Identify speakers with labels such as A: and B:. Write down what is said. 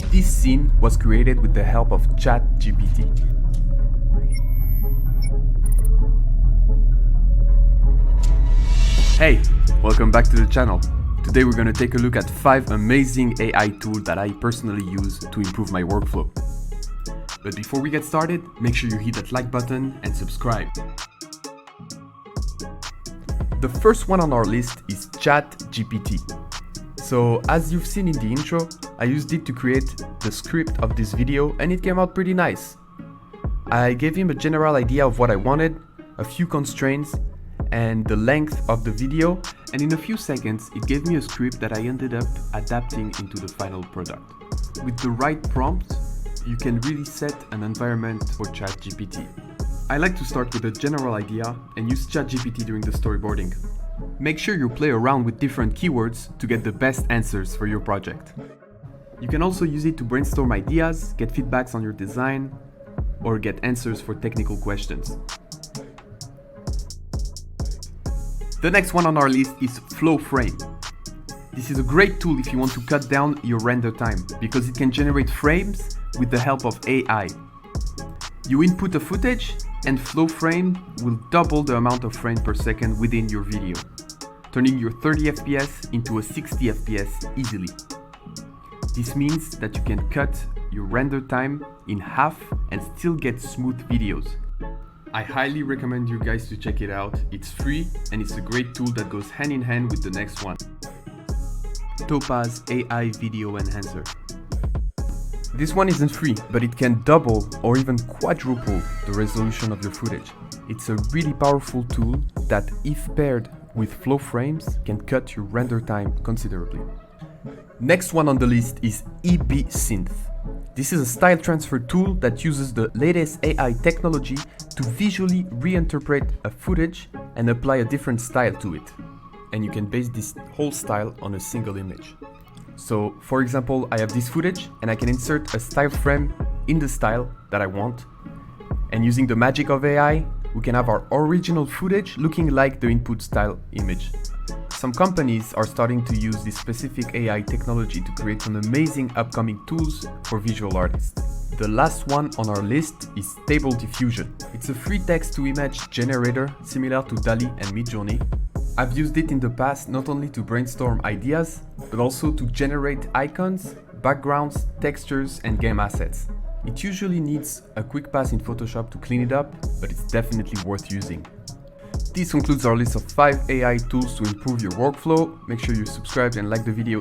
A: This scene was created with the help of ChatGPT. Hey, welcome back to the channel. Today we're going to take a look at 5 amazing AI tools that I personally use to improve my workflow. But before we get started, make sure you hit that like button and subscribe. The first one on our list is ChatGPT. So as you've seen in the intro, I used it to create the script of this video and it came out pretty nice. I gave him a general idea of what I wanted, a few constraints, and the length of the video, and in a few seconds it gave me a script that I ended up adapting into the final product. With the right prompt, you can really set an environment for ChatGPT. I like to start with a general idea and use ChatGPT during the storyboarding. Make sure you play around with different keywords to get the best answers for your project. You can also use it to brainstorm ideas, get feedbacks on your design, or get answers for technical questions. The next one on our list is FlowFrame. This is a great tool if you want to cut down your render time, because it can generate frames with the help of AI. You input a footage and FlowFrame will double the amount of frames per second within your video, turning your 30 FPS into a 60 FPS easily. This means that you can cut your render time in half and still get smooth videos. I highly recommend you guys to check it out. It's free and it's a great tool that goes hand in hand with the next one. Topaz AI Video Enhancer. This one isn't free, but it can double or even quadruple the resolution of your footage. It's a really powerful tool that, if paired with flow frames, can cut your render time considerably. Next one on the list is EBSynth. This is a style transfer tool that uses the latest AI technology to visually reinterpret a footage and apply a different style to it. And you can base this whole style on a single image. So, for example, I have this footage and I can insert a style frame in the style that I want. And using the magic of AI, we can have our original footage looking like the input style image. Some companies are starting to use this specific AI technology to create some amazing upcoming tools for visual artists. The last one on our list is Stable Diffusion. It's a free text-to-image generator similar to DALL-E and Midjourney. I've used it in the past not only to brainstorm ideas, but also to generate icons, backgrounds, textures, and game assets. It usually needs a quick pass in Photoshop to clean it up, but it's definitely worth using. This concludes our list of 5 AI tools to improve your workflow. Make sure you subscribe and like the video.